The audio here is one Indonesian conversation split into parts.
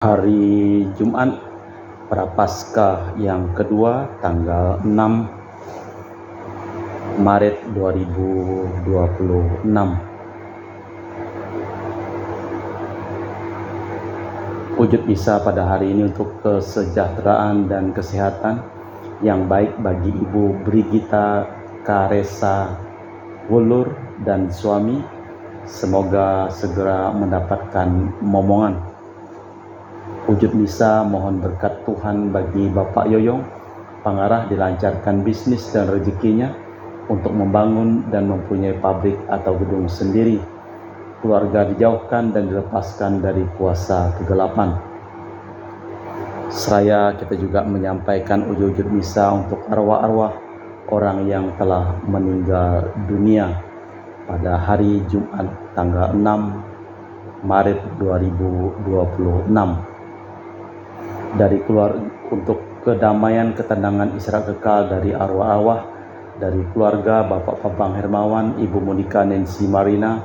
Hari Jumat Prapaskah yang kedua tanggal 6 Maret 2026. Wujud misa pada hari ini untuk kesejahteraan dan kesehatan yang baik bagi Ibu Brigita Karesa Wulur dan suami. Semoga segera mendapatkan momongan. Wujud misa mohon berkat Tuhan bagi Bapak Yoyong, Pangarah dilancarkan bisnis dan rezekinya untuk membangun dan mempunyai pabrik atau gedung sendiri. Keluarga dijauhkan dan dilepaskan dari kuasa kegelapan. Seraya kita juga menyampaikan wujud misa untuk arwah-arwah orang yang telah meninggal dunia pada hari Jumat tanggal 6 Maret 2026. Dari keluarga untuk kedamaian ketenangan istirahat kekal dari arwah-arwah dari keluarga Bapak Pabang Hermawan, Ibu Monika Nancy Marina,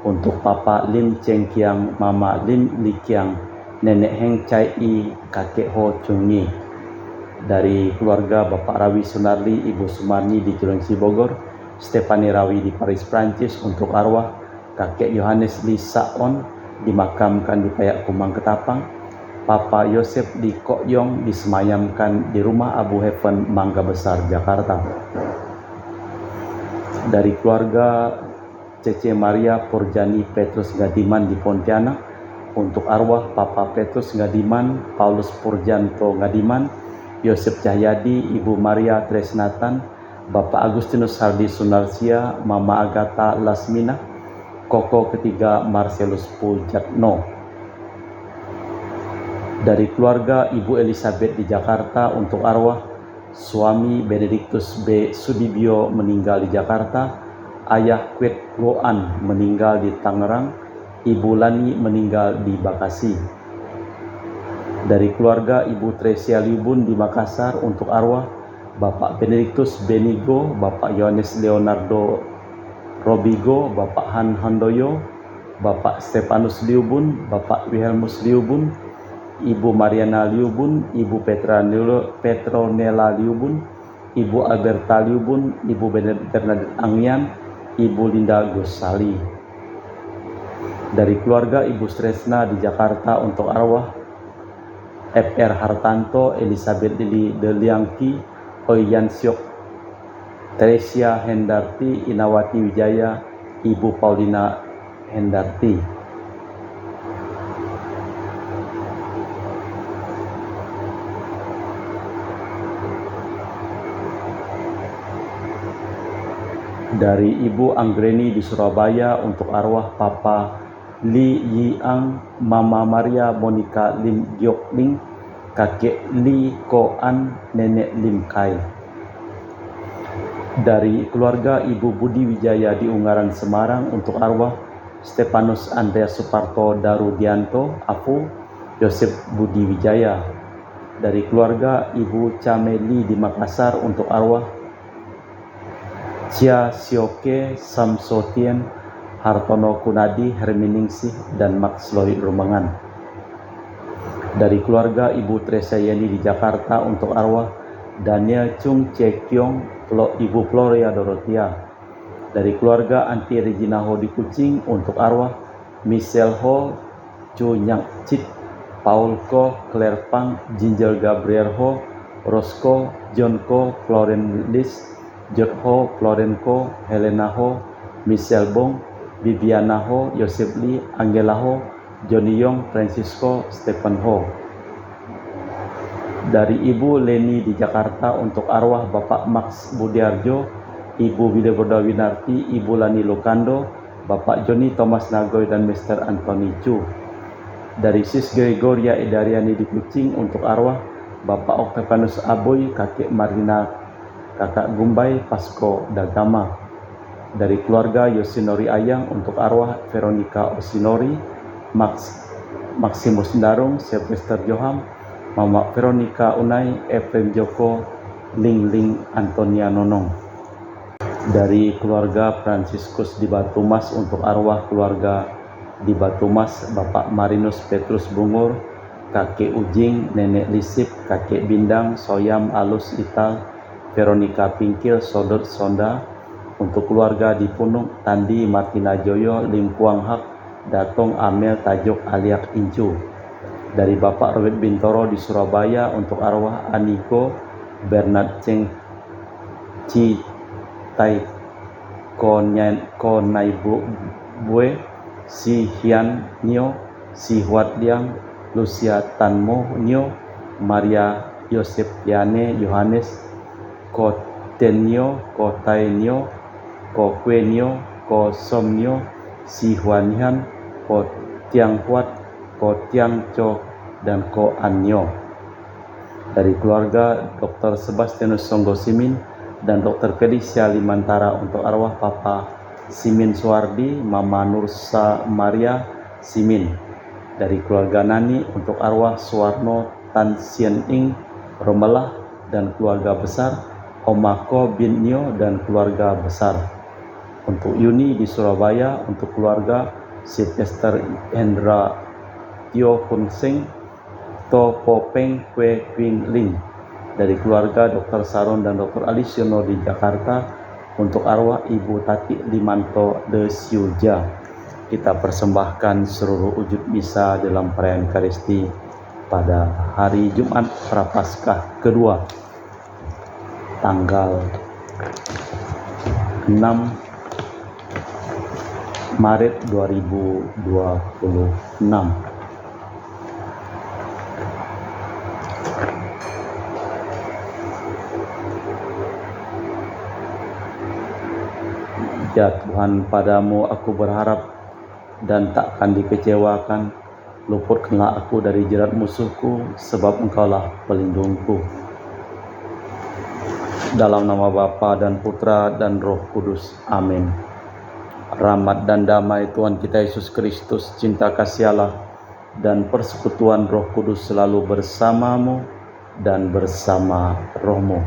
untuk Papa Lim Cheng Kiang, Mama Lim Li Kiang, Nenek Heng Chai I, Kakek Ho Chung Nyi. Dari keluarga Bapak Rawi Sunarli, Ibu Sumarni di Cilengsi Bogor, Stefani Rawi di Paris Prancis, untuk arwah Kakek Yohanes Li Saon dimakamkan di Payak Kumang Ketapang. Papa Yosef di Kokyong disemayamkan di rumah Abu Heaven Mangga Besar, Jakarta. Dari keluarga Cece Maria Purjani Petrus Gadiman di Pontianak, untuk arwah Papa Petrus Gadiman, Paulus Purjanto Gadiman, Yosef Cahyadi, Ibu Maria Tresnatan, Bapak Agustinus Hardi Sunarsia, Mama Agatha Lasmina, Koko ketiga Marcelus Pujatno. Dari keluarga Ibu Elizabeth di Jakarta, untuk arwah suami Benediktus B. Sudibyo meninggal di Jakarta, Ayah Kwet Loan meninggal di Tangerang, Ibu Lani meninggal di Bekasi. Dari keluarga Ibu Tresia Liubun di Makassar, untuk arwah Bapak Benediktus Benigo, Bapak Yohanes Leonardo Robigo, Bapak Han Handoyo, Bapak Stefanus Liubun, Bapak Wilhelmus Liubun, Ibu Mariana Liubun, Ibu Petronella Liubun, Ibu Alberta Liubun, Ibu Bernadette Angyan, Ibu Linda Gosali. Dari keluarga Ibu Stresna di Jakarta, untuk arwah FR Hartanto, Elizabeth Lili Deliangki, Oyan Syok, Teresia Hendarti, Inawati Wijaya, Ibu Paulina Hendarti. Dari Ibu Anggreni di Surabaya, untuk arwah Papa Li Yiang, Mama Maria Monica Lim Giok Ling, Kakek Li Ko An, Nenek Lim Kai. Dari keluarga Ibu Budi Wijaya di Ungaran Semarang, untuk arwah Stefanus Andreas Suparto Darudianto, Apu Yosef Budi Wijaya. Dari keluarga Ibu Cameli di Makassar, untuk arwah Cia Sioke Samsotien Hartono Kunadi Herminingsih dan Max Lloyd Rumengan. Dari keluarga Ibu Teresa Yeni di Jakarta, untuk arwah Daniel Chung Cekyong, Ibu Floria Dorothea. Dari keluarga Anti Regina Ho di Kucing, untuk arwah Michelle Ho, Chu Nyak Cit, Paul Ko, Claire Pang, Ginger Gabriel Ho, Rosco, John Ko, Floren Lis, Jod Ho, Floren Ko, Helena Ho, Michelle Bong, Viviana Ho, Yosef Lee, Angela Ho, Johnny Yong, Francisco, Stephen Ho. Dari Ibu Leni di Jakarta, untuk arwah Bapak Max Budiarjo, Ibu Wideborda Winarti, Ibu Lani Lokando, Bapak Joni Thomas Nagoy dan Mr. Anthony Chu. Dari Sis Gregoria Edariani di Kucing, untuk arwah Bapak Octavianus Aboy, Kakek Marina, Kakak Gumbay Pasko Dagama. Dari keluarga Yosinori Ayang, untuk arwah Veronica Osinori, Maximus Darung, Sylvester Joham, Mama Veronica Unai, Efrem Joko, Ling Ling Antonia Nonong. Dari keluarga Fransiskus di Batumas, untuk arwah keluarga di Batumas, Bapak Marinus Petrus Bungur, kakek Ujing, nenek Lisip, kakek Bindang, Soyam, Alus, Ital, Veronica Pingkil, Sodot, Sonda. Untuk keluarga di Punuk, Tandi, Martina Joyo, Lim Kuang Hak, Datong, Amel, Tajok, Aliak, Incu. Dari Bapak Robert Bintoro di Surabaya untuk arwah Aniko, Bernard Ceng, Ci Tai Konai Bue, Si Hian Nio, Si Huat Liang, Lucia Tanmo Nio, Maria Yosep Yane Yohanes, Ko Tenio, Ko Taenio, Ko Kwenio, Ko Somnio, Si Huanihan, Ko Tiang Huat, Ko Tiang Cho, dan Ko Anyo. Dari keluarga Dr. Sebastianus Songgo Simin dan Dr. Felicia Limantara untuk arwah Papa Simin Suwardi, Mama Nursa Maria Simin. Dari keluarga Nani untuk arwah Suwarno Tan Sien Ing Romelah dan keluarga besar, Omako bin Nio dan keluarga besar. Untuk Yuni di Surabaya untuk keluarga Sylvester Hendra Tio Hun Seng, To Popeng Kwe Queen Ling. Dari keluarga Dr. Saron dan Dr. Alisiono di Jakarta untuk arwah Ibu Tati Limanto de Siuja. Kita persembahkan seluruh wujud misa dalam perayaan Ekaristi pada hari Jumat Prapaskah kedua tanggal 6 Maret 2026. Ya Tuhan, padamu aku berharap dan takkan dikecewakan. Luputkanlah aku dari jerat musuhku, sebab Engkaulah pelindungku. Dalam nama Bapa dan Putra dan Roh Kudus. Amin. Rahmat dan damai Tuhan kita Yesus Kristus, cinta kasih Allah, dan persekutuan Roh Kudus selalu bersamamu dan bersama rohmu.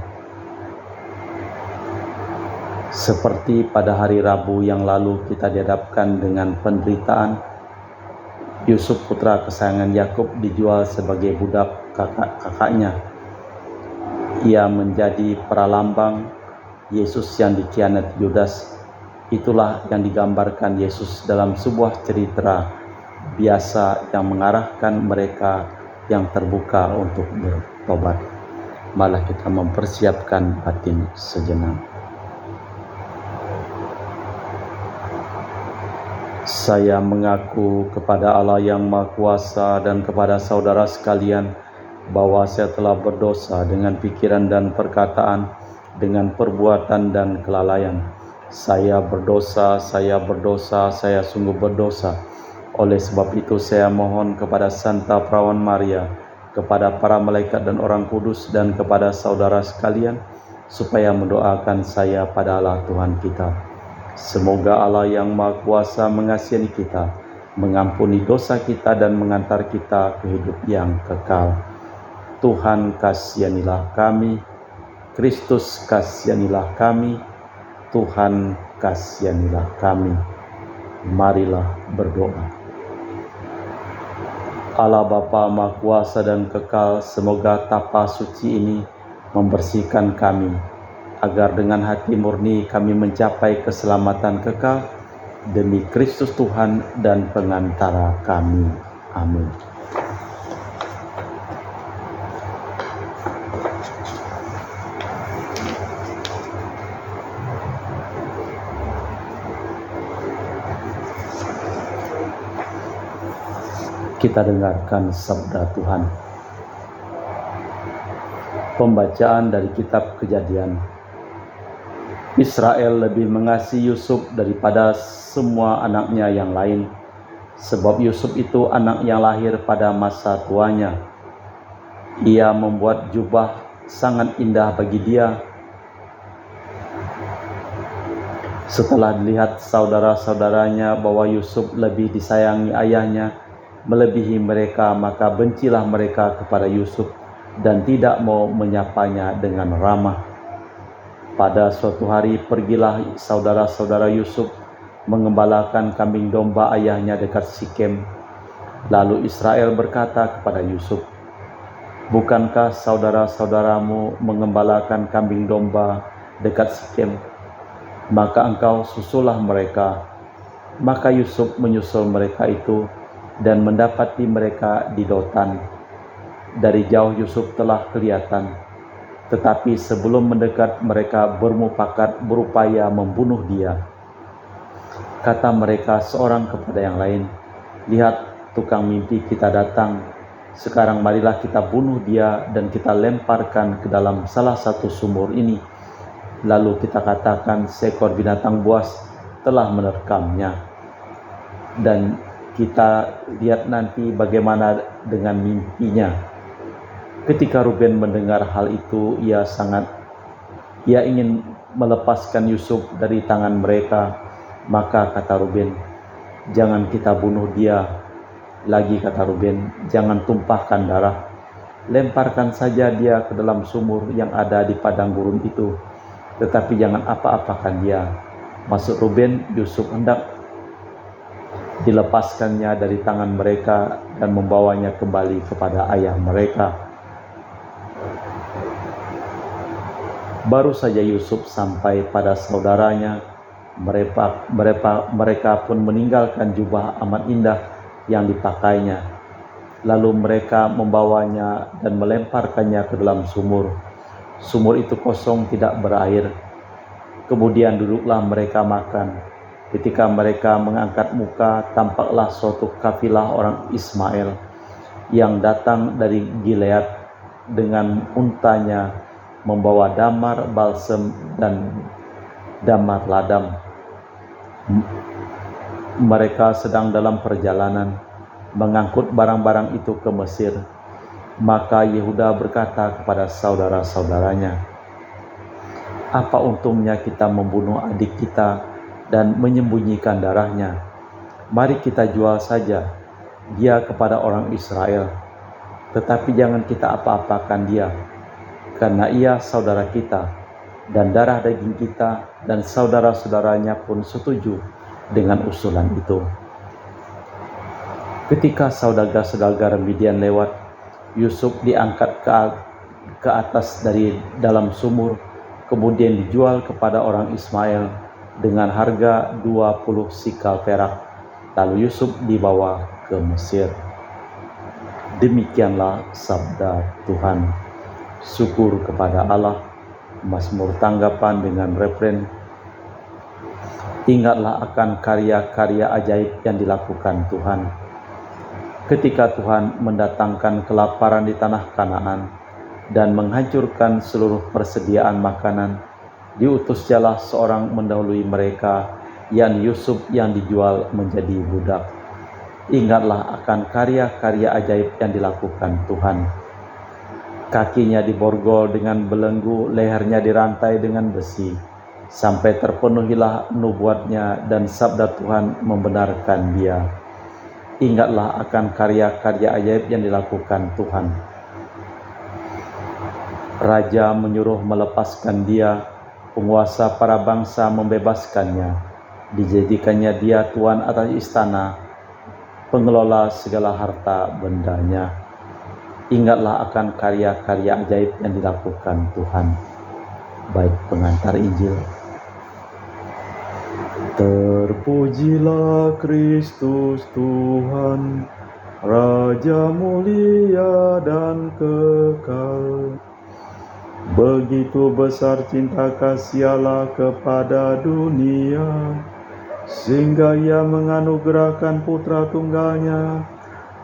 Seperti pada hari Rabu yang lalu kita dihadapkan dengan penderitaan, Yusuf putra kesayangan Yakub dijual sebagai budak kakaknya. Ia menjadi pralambang Yesus yang dikhianati Yudas. Itulah yang digambarkan Yesus dalam sebuah cerita biasa yang mengarahkan mereka yang terbuka untuk bertobat. Malah kita mempersiapkan batin sejenak. Saya mengaku kepada Allah yang Maha Kuasa dan kepada saudara sekalian bahwa saya telah berdosa dengan pikiran dan perkataan, dengan perbuatan dan kelalaian. Saya berdosa, saya sungguh berdosa. Oleh sebab itu saya mohon kepada Santa Perawan Maria, kepada para malaikat dan orang kudus, dan kepada saudara sekalian, supaya mendoakan saya pada Allah Tuhan kita. Semoga Allah yang Maha Kuasa mengasihi kita, mengampuni dosa kita, dan mengantar kita ke hidup yang kekal. Tuhan kasihanilah kami, Kristus kasihanilah kami, Tuhan kasihanilah kami. Marilah berdoa. Allah Bapa Maha Kuasa dan kekal, semoga tapa suci ini membersihkan kami, agar dengan hati murni kami mencapai keselamatan kekal demi Kristus Tuhan dan pengantara kami. Amin. Kita dengarkan sabda Tuhan. Pembacaan dari kitab Kejadian. Israel lebih mengasihi Yusuf daripada semua anaknya yang lain, sebab Yusuf itu anak yang lahir pada masa tuanya. Ia membuat jubah sangat indah bagi dia. Setelah dilihat saudara-saudaranya bahwa Yusuf lebih disayangi ayahnya melebihi mereka, maka bencilah mereka kepada Yusuf dan tidak mau menyapanya dengan ramah. Pada suatu hari pergilah saudara-saudara Yusuf mengembalakan kambing domba ayahnya dekat Sikem. Lalu Israel berkata kepada Yusuf, "Bukankah saudara-saudaramu mengembalakan kambing domba dekat Sikem? Maka engkau susullah mereka." Maka Yusuf menyusul mereka itu dan mendapati mereka di Dotan. Dari jauh Yusuf telah kelihatan, tetapi sebelum mendekat mereka bermufakat berupaya membunuh dia. Kata mereka seorang kepada yang lain, "Lihat, tukang mimpi kita datang. Sekarang marilah kita bunuh dia dan kita lemparkan ke dalam salah satu sumur ini. Lalu kita katakan seekor binatang buas telah menerkamnya. Dan kita lihat nanti bagaimana dengan mimpinya." Ketika Ruben mendengar hal itu, ia ingin melepaskan Yusuf dari tangan mereka. Maka kata Ruben, "Jangan kita bunuh dia." Lagi kata Ruben, "Jangan tumpahkan darah. Lemparkan saja dia ke dalam sumur yang ada di padang gurun itu, tetapi jangan apa-apakan dia." Maksud Ruben, Yusuf hendak dilepaskannya dari tangan mereka dan membawanya kembali kepada ayah mereka. Baru saja Yusuf sampai pada saudaranya, mereka pun meninggalkan jubah amat indah yang dipakainya. Lalu mereka membawanya dan melemparkannya ke dalam sumur. Sumur itu kosong, tidak berair. Kemudian duduklah mereka makan. Ketika mereka mengangkat muka, tampaklah suatu kafilah orang Ismail yang datang dari Gilead dengan untanya, membawa damar, balsem, dan damar ladam. Mereka sedang dalam perjalanan mengangkut barang-barang itu ke Mesir. Maka Yehuda berkata kepada saudara-saudaranya, "Apa untungnya kita membunuh adik kita dan menyembunyikan darahnya? Mari kita jual saja dia kepada orang Israel. Tetapi jangan kita apa-apakan dia, karena ia saudara kita dan darah daging kita." Dan saudara-saudaranya pun setuju dengan usulan itu. Ketika saudagar-saudagar Midian lewat, Yusuf diangkat ke atas dari dalam sumur, kemudian dijual kepada orang Ismail dengan harga 20 sikal perak. Lalu Yusuf dibawa ke Mesir. Demikianlah sabda Tuhan. Syukur kepada Allah. Mazmur tanggapan dengan refren, "Ingatlah akan karya-karya ajaib yang dilakukan Tuhan. Ketika Tuhan mendatangkan kelaparan di tanah Kanaan dan menghancurkan seluruh persediaan makanan, diutus jalah seorang mendahului mereka, yakni Yusuf yang dijual menjadi budak. Ingatlah akan karya-karya ajaib yang dilakukan Tuhan. Kakinya diborgol dengan belenggu, lehernya dirantai dengan besi, sampai terpenuhilah nubuatnya dan sabda Tuhan membenarkan dia. Ingatlah akan karya-karya ajaib yang dilakukan Tuhan. Raja menyuruh melepaskan dia, penguasa para bangsa membebaskannya, dijadikannya dia tuan atas istana, pengelola segala harta bendanya. Ingatlah akan karya-karya ajaib yang dilakukan Tuhan." Baik pengantar Injil. Terpujilah Kristus Tuhan, Raja mulia dan kekal. Begitu besar cinta kasih Allah kepada dunia, sehingga Ia menganugerahkan Putra Tunggalnya,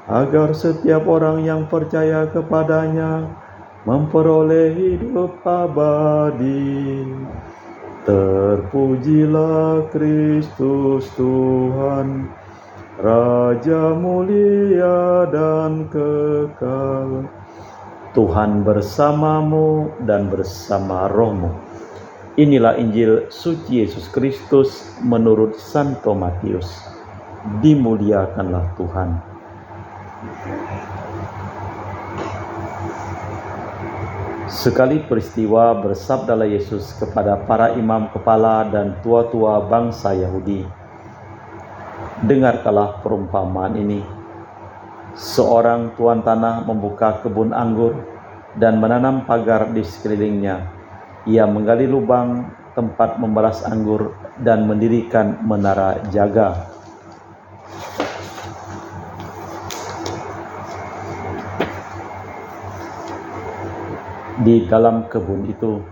agar setiap orang yang percaya kepadanya memperoleh hidup abadi. Terpujilah Kristus Tuhan, Raja mulia dan kekal. Tuhan bersamamu dan bersama rohmu. Inilah Injil suci Yesus Kristus menurut Santo Matius. Dimuliakanlah Tuhan. Sekali peristiwa bersabdalah Yesus kepada para imam kepala dan tua-tua bangsa Yahudi, "Dengarkanlah perumpamaan ini. Seorang tuan tanah membuka kebun anggur dan menanam pagar di sekelilingnya. Ia menggali lubang tempat membalas anggur dan mendirikan menara jaga. Di dalam kebun itu,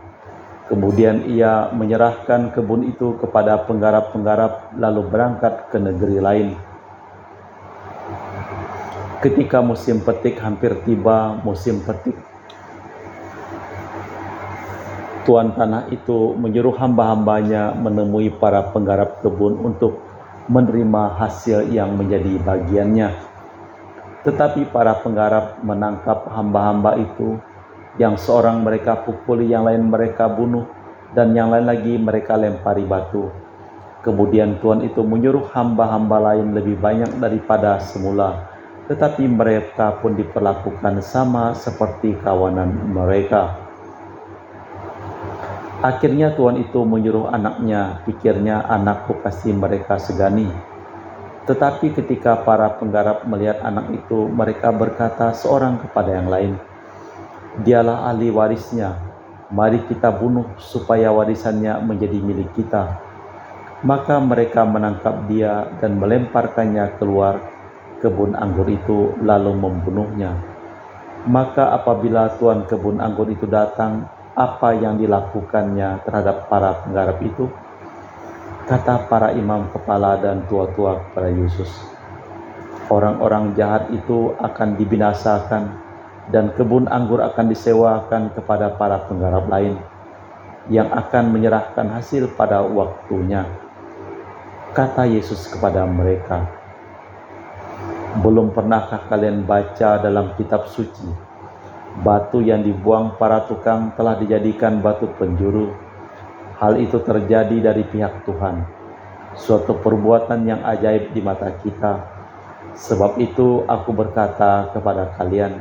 kemudian ia menyerahkan kebun itu kepada penggarap-penggarap lalu berangkat ke negeri lain. Ketika musim petik hampir tiba, tuan tanah itu menyuruh hamba-hambanya menemui para penggarap kebun untuk menerima hasil yang menjadi bagiannya. Tetapi para penggarap menangkap hamba-hamba itu, yang seorang mereka pukuli, yang lain mereka bunuh, dan yang lain lagi mereka lempari batu. Kemudian tuan itu menyuruh hamba-hamba lain lebih banyak daripada semula, tetapi mereka pun diperlakukan sama seperti kawanan mereka. Akhirnya tuan itu menyuruh anaknya, pikirnya anakku pasti mereka segani. Tetapi ketika para penggarap melihat anak itu, mereka berkata seorang kepada yang lain, "Dialah ahli warisnya, mari kita bunuh supaya warisannya menjadi milik kita." Maka mereka menangkap dia dan melemparkannya keluar kebun anggur itu lalu membunuhnya. Maka apabila tuan kebun anggur itu datang, apa yang dilakukannya terhadap para penggarap itu? Kata para imam kepala dan tua-tua kepada Yesus, "Orang-orang jahat itu akan dibinasakan dan kebun anggur akan disewakan kepada para penggarap lain yang akan menyerahkan hasil pada waktunya." Kata Yesus kepada mereka, "Belum pernahkah kalian baca dalam kitab suci, batu yang dibuang para tukang telah dijadikan batu penjuru? Hal itu terjadi dari pihak Tuhan, suatu perbuatan yang ajaib di mata kita. Sebab itu aku berkata kepada kalian,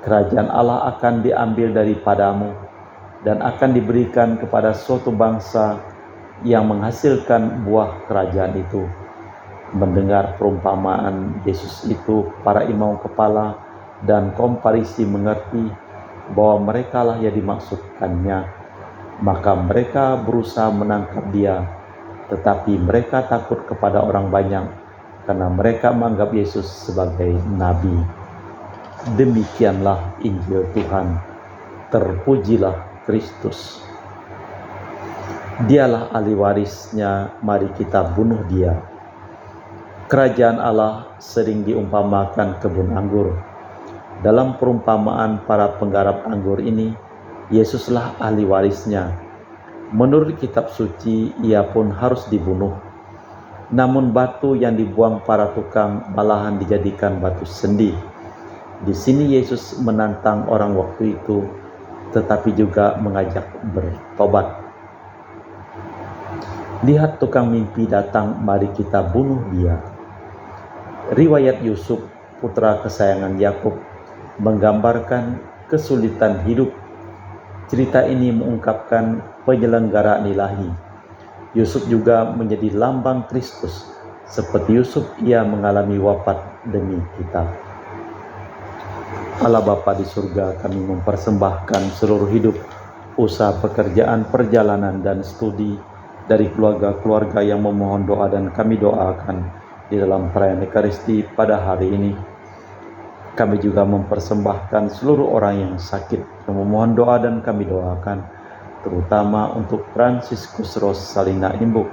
kerajaan Allah akan diambil daripadamu dan akan diberikan kepada suatu bangsa yang menghasilkan buah kerajaan itu." Mendengar perumpamaan Yesus itu, para imam kepala dan kaum Farisi mengerti bahwa merekalah yang dimaksudkannya. Maka mereka berusaha menangkap dia, tetapi mereka takut kepada orang banyak karena mereka menganggap Yesus sebagai nabi. Demikianlah Injil Tuhan. Terpujilah Kristus. Dialah ahli warisnya, mari kita bunuh dia. Kerajaan Allah sering diumpamakan kebun anggur. Dalam perumpamaan para penggarap anggur ini, Yesuslah ahli warisnya. Menurut kitab suci, ia pun harus dibunuh. Namun batu yang dibuang para tukang malahan dijadikan batu sendi. Di sini Yesus menantang orang waktu itu, tetapi juga mengajak bertobat. "Lihat tukang mimpi datang, mari kita bunuh dia." Riwayat Yusuf, putra kesayangan Yakub, menggambarkan kesulitan hidup. Cerita ini mengungkapkan penyelenggaraan ilahi. Yusuf juga menjadi lambang Kristus. Seperti Yusuf, ia mengalami wafat demi kita. Allah Bapa di surga, kami mempersembahkan seluruh hidup, usaha, pekerjaan, perjalanan, dan studi dari keluarga-keluarga yang memohon doa, dan kami doakan di dalam perayaan Ekaristi pada hari ini. Kami juga mempersembahkan seluruh orang yang sakit yang memohon doa, dan kami doakan terutama untuk Fransiskus Rosalina Imbuk,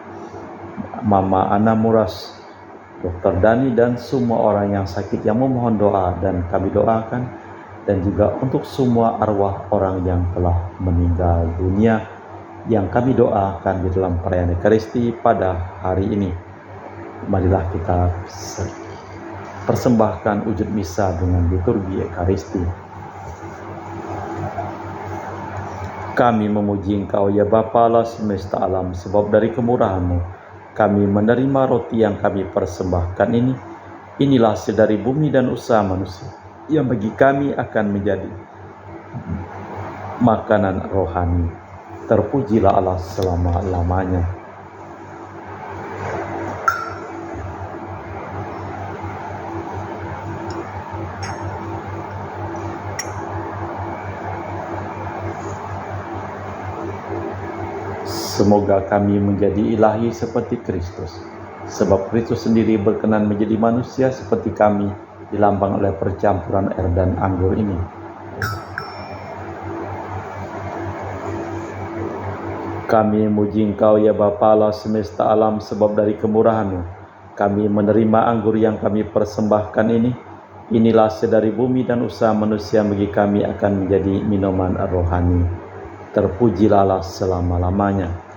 Mama Ana Muras, Dr. Dani, dan semua orang yang sakit yang memohon doa, dan kami doakan, dan juga untuk semua arwah orang yang telah meninggal dunia yang kami doakan di dalam perayaan Ekaristi pada hari ini. Marilah kita persembahkan wujud misa dengan liturgi Ekaristi. Kami memuji Engkau ya Bapa Allah semesta alam, sebab dari kemurahan-Mu kami menerima roti yang kami persembahkan ini. Inilah hasil dari bumi dan usaha manusia, yang bagi kami akan menjadi makanan rohani. Terpujilah Allah selama-lamanya. Semoga kami menjadi ilahi seperti Kristus, sebab Kristus sendiri berkenan menjadi manusia seperti kami, dilambang oleh percampuran air dan anggur ini. Kami muji Engkau ya Bapa Allah semesta alam, sebab dari kemurahan-Mu kami menerima anggur yang kami persembahkan ini. Inilah sedari bumi dan usaha manusia bagi kami akan menjadi minuman rohani. Terpujilah Allah selama-lamanya.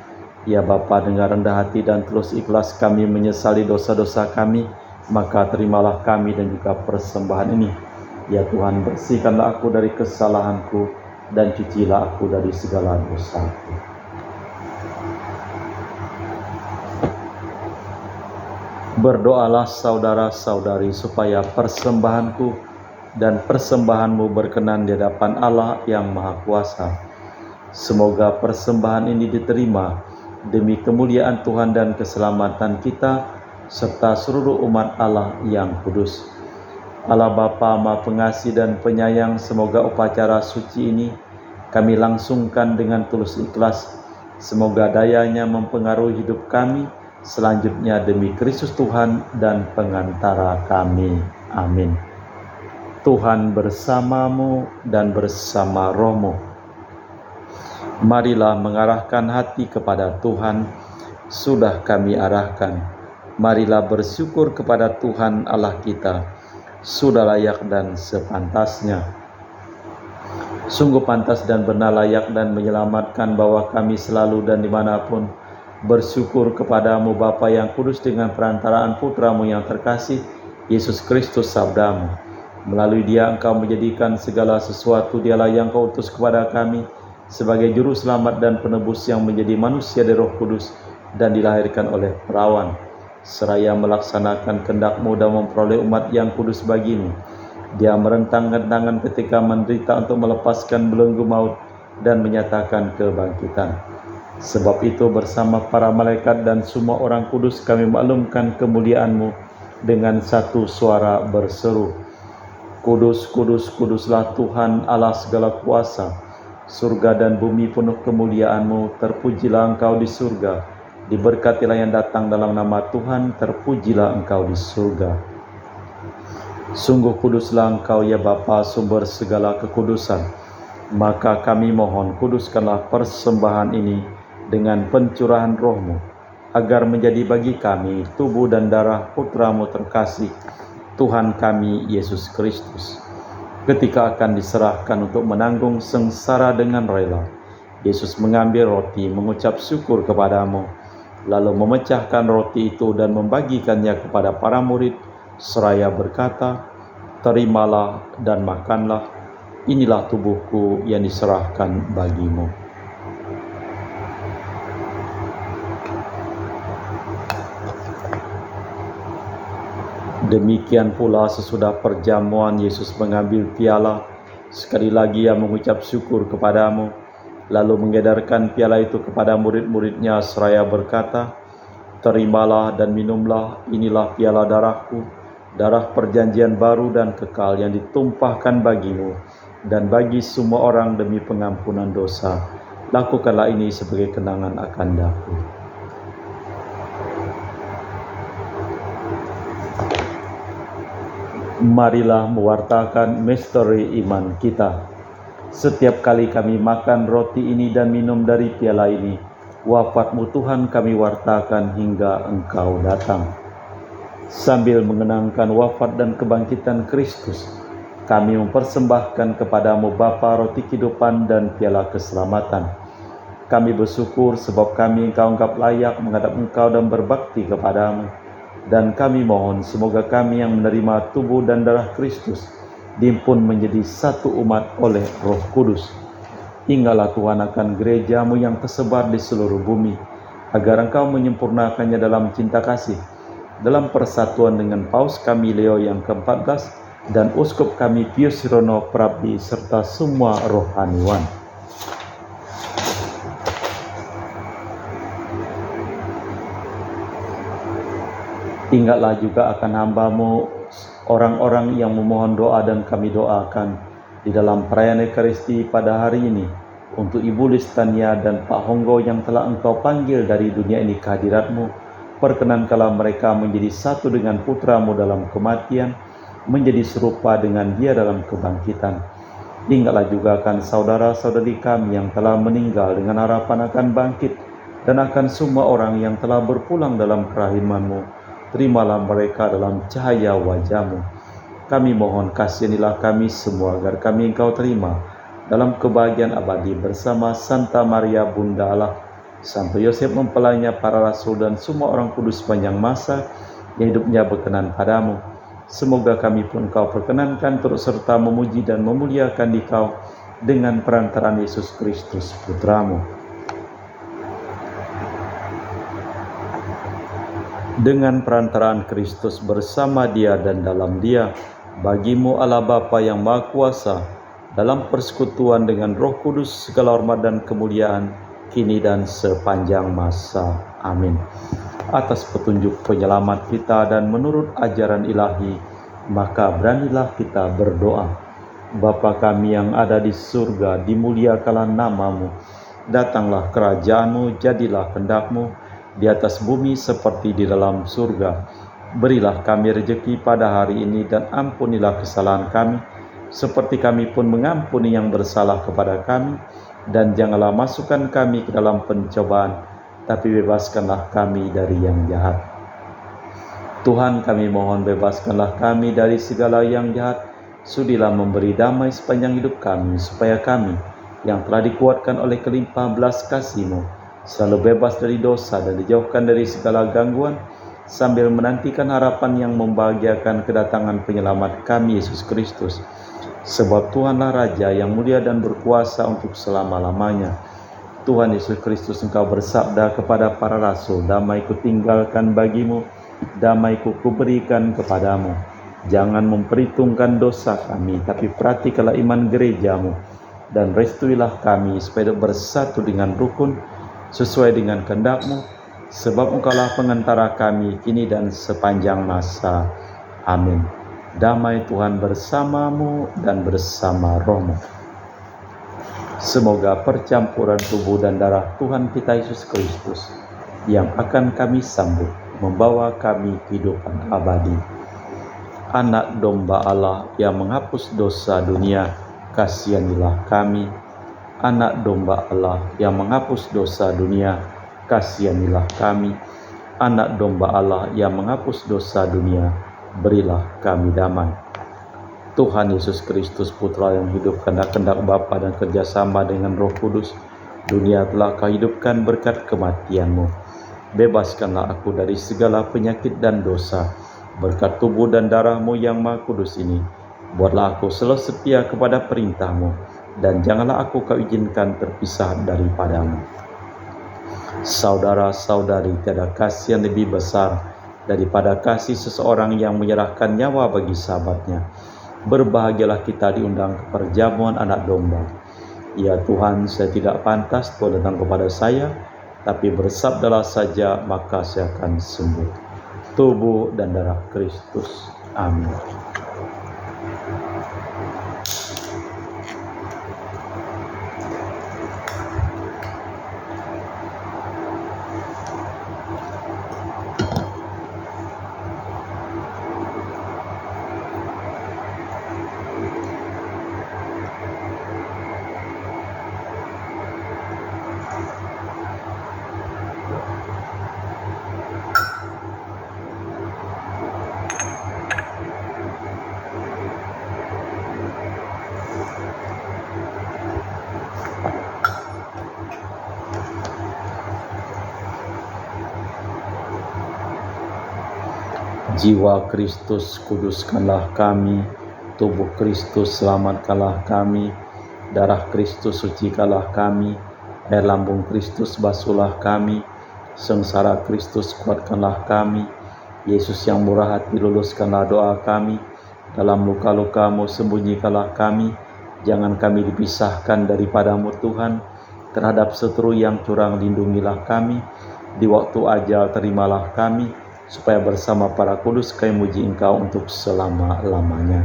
Ya Bapa, dengan rendah hati dan tulus ikhlas kami menyesali dosa-dosa kami, maka terimalah kami dan juga persembahan ini. Ya Tuhan, bersihkanlah aku dari kesalahanku dan cucilah aku dari segala dosaku. Berdoalah saudara-saudari supaya persembahanku dan persembahanmu berkenan di hadapan Allah yang Maha Kuasa. Semoga persembahan ini diterima demi kemuliaan Tuhan dan keselamatan kita serta seluruh umat Allah yang kudus. Allah Bapa Maha Pengasih dan Penyayang, semoga upacara suci ini kami langsungkan dengan tulus ikhlas. Semoga dayanya mempengaruhi hidup kami selanjutnya demi Kristus Tuhan dan pengantara kami. Amin. Tuhan bersamamu dan bersama rohmu. Marilah mengarahkan hati kepada Tuhan, sudah kami arahkan. Marilah bersyukur kepada Tuhan Allah kita, sudah layak dan sepantasnya. Sungguh pantas dan benar, layak dan menyelamatkan bahwa kami selalu dan dimanapun bersyukur kepadamu Bapa yang kudus dengan perantaraan Putramu yang terkasih, Yesus Kristus sabdamu. Melalui dia Engkau menjadikan segala sesuatu, dialah yang Kau utus kepada kami sebagai juru selamat dan penebus yang menjadi manusia dari Roh Kudus dan dilahirkan oleh perawan, seraya melaksanakan kehendak-Mu dan memperoleh umat yang kudus bagimu. Dia merentangkan tangan ketika menderita untuk melepaskan belenggu maut dan menyatakan kebangkitan. Sebab itu bersama para malaikat dan semua orang kudus kami maklumkan kemuliaan-Mu dengan satu suara berseru, Kudus, kudus, kuduslah Tuhan Allah segala kuasa. Surga dan bumi penuh kemuliaan-Mu. Terpujilah Engkau di surga. Diberkatilah yang datang dalam nama Tuhan. Terpujilah Engkau di surga. Sungguh kuduslah Engkau ya Bapa, sumber segala kekudusan. Maka kami mohon, kuduskanlah persembahan ini dengan pencurahan roh-Mu, agar menjadi bagi kami tubuh dan darah Putra-Mu terkasih, Tuhan kami Yesus Kristus. Ketika akan diserahkan untuk menanggung sengsara dengan rela, Yesus mengambil roti, mengucap syukur kepadamu, lalu memecahkan roti itu dan membagikannya kepada para murid, seraya berkata, terimalah dan makanlah, inilah tubuhku yang diserahkan bagimu. Demikian pula sesudah perjamuan Yesus mengambil piala, sekali lagi Ia mengucap syukur kepadamu, lalu mengedarkan piala itu kepada murid-muridnya seraya berkata, terimalah dan minumlah, inilah piala darahku, darah perjanjian baru dan kekal yang ditumpahkan bagimu dan bagi semua orang demi pengampunan dosa. Lakukanlah ini sebagai kenangan akan daku. Marilah mewartakan misteri iman kita. Setiap kali kami makan roti ini dan minum dari piala ini, wafat-Mu Tuhan kami wartakan hingga Engkau datang. Sambil mengenangkan wafat dan kebangkitan Kristus, kami mempersembahkan kepadamu Bapa roti kehidupan dan piala keselamatan. Kami bersyukur sebab kami Engkau anggap layak menghadap Engkau dan berbakti kepadamu. Dan kami mohon semoga kami yang menerima tubuh dan darah Kristus dihimpun menjadi satu umat oleh Roh Kudus. Ingatlah Tuhan akan gereja-Mu yang tersebar di seluruh bumi, agar Engkau menyempurnakannya dalam cinta kasih, dalam persatuan dengan Paus kami Leo yang ke-14 dan Uskup kami Pius Sirono Prabdi serta semua rohaniwan. Ingatlah juga akan hamba-Mu, orang-orang yang memohon doa dan kami doakan di dalam perayaan Ekaristi pada hari ini. untuk Ibu Listania dan Pak Honggo yang telah Engkau panggil dari dunia ini ke hadirat-Mu, perkenankanlah mereka menjadi satu dengan putra-Mu dalam kematian, menjadi serupa dengan Dia dalam kebangkitan. Ingatlah juga akan saudara-saudari kami yang telah meninggal dengan harapan akan bangkit, dan akan semua orang yang telah berpulang dalam kerahiman-Mu. Terimalah mereka dalam cahaya wajah-Mu. Kami mohon kasihanilah kami semua agar kami Engkau terima dalam kebahagiaan abadi bersama Santa Maria Bunda Allah, Santo Yosef mempelainya, para rasul dan semua orang kudus sepanjang masa yang hidupnya berkenan padamu. Semoga kami pun Engkau perkenankan turut serta memuji dan memuliakan Dikau dengan perantaraan Yesus Kristus Putra-Mu. Dengan perantaraan Kristus bersama Dia dan dalam Dia, bagi-Mu Allah Bapa yang Maha Kuasa, dalam persekutuan dengan Roh Kudus, segala hormat dan kemuliaan kini dan sepanjang masa. Amin. Atas petunjuk penyelamat kita dan menurut ajaran ilahi, maka beranilah kita berdoa. Bapa kami yang ada di surga, dimuliakanlah nama-Mu. Datanglah kerajaan-Mu, jadilah kehendak-Mu di atas bumi seperti di dalam surga. Berilah kami rezeki pada hari ini dan ampunilah kesalahan kami, seperti kami pun mengampuni yang bersalah kepada kami. Dan janganlah masukkan kami ke dalam pencobaan, tapi bebaskanlah kami dari yang jahat. Tuhan, kami mohon bebaskanlah kami dari segala yang jahat. Sudilah memberi damai sepanjang hidup kami, supaya kami yang telah dikuatkan oleh kelimpahan belas kasih-Mu selalu bebas dari dosa dan dijauhkan dari segala gangguan, sambil menantikan harapan yang membahagiakan kedatangan penyelamat kami, Yesus Kristus. Sebab Tuhanlah Raja yang mulia dan berkuasa untuk selama-lamanya. Tuhan Yesus Kristus, Engkau bersabda kepada para rasul, damai-Ku tinggalkan bagimu, damai-Ku kuberikan kepadamu. Jangan memperhitungkan dosa kami, tapi perhatikanlah iman gereja-Mu, dan restuilah kami supaya bersatu dengan rukun, sesuai dengan kehendak-Mu, sebab Engkaulah pengantara kami kini dan sepanjang masa. Amin. Damai Tuhan bersamamu dan bersama rohmu. Semoga percampuran tubuh dan darah Tuhan kita Yesus Kristus yang akan kami sambut membawa kami kehidupan abadi. Anak domba Allah yang menghapus dosa dunia, kasihanilah kami. Anak domba Allah yang menghapus dosa dunia, kasihanilah kami. Anak domba Allah yang menghapus dosa dunia, berilah kami damai. Tuhan Yesus Kristus, Putra yang hidup karena kehendak Bapa dan kerjasama dengan Roh Kudus, dunia telah Kau hidupkan berkat kematian-Mu. Bebaskanlah aku dari segala penyakit dan dosa, berkat tubuh dan darah-Mu yang Maha Kudus ini. Buatlah aku selalu setia kepada perintah-Mu, dan janganlah aku Kau izinkan terpisah daripada-Mu. Saudara-saudari, tiada kasih yang lebih besar daripada kasih seseorang yang menyerahkan nyawa bagi sahabatnya. Berbahagialah kita diundang ke perjamuan anak domba. Ya Tuhan, saya tidak pantas Kau datang kepada saya, tapi bersabdalah saja, maka saya akan sembuh. Tubuh dan darah Kristus. Amin. Jiwa Kristus, kuduskanlah kami. Tubuh Kristus, selamatkanlah kami. Darah Kristus, sucikanlah kami. Air lambung Kristus, basuhlah kami. Sengsara Kristus, kuatkanlah kami. Yesus yang murah hati, luluskanlah doa kami. Dalam luka-luka-Mu, sembunyikanlah kami. Jangan kami dipisahkan daripada-Mu Tuhan. Terhadap seteru yang curang, lindungilah kami. Di waktu ajal, terimalah kami, supaya bersama para kudus kami muji Engkau untuk selama-lamanya.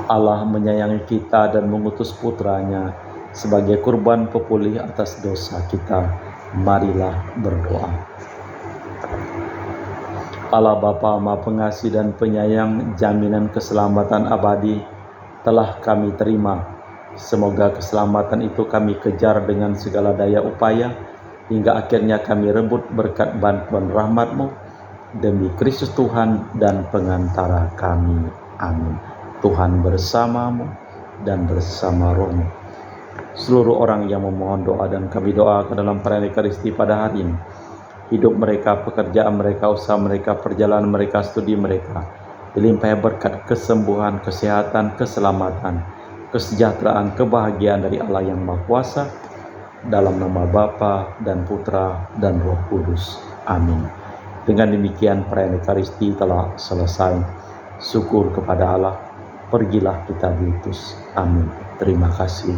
Allah menyayangi kita dan mengutus putranya sebagai kurban pepulih atas dosa kita. Marilah berdoa. Allah Bapa Maha Pengasih dan Penyayang, jaminan keselamatan abadi telah kami terima. Semoga keselamatan itu kami kejar dengan segala daya upaya, hingga akhirnya kami rebut berkat bantuan rahmat-Mu, demi Kristus Tuhan dan pengantara kami. Amin. Tuhan bersamamu dan bersama rohmu. Seluruh orang yang memohon doa dan kami doa ke dalam perayaan Ekaristi pada hari ini, hidup mereka, pekerjaan mereka, usaha mereka, perjalanan mereka, studi mereka, dilimpahi berkat kesembuhan, kesehatan, keselamatan, kesejahteraan, kebahagiaan dari Allah yang Maha Kuasa, dalam nama Bapa dan Putra dan Roh Kudus. Amin. Dengan demikian perayaan Ekaristi telah selesai. Syukur kepada Allah. Pergilah kita diutus. Amin. Terima kasih.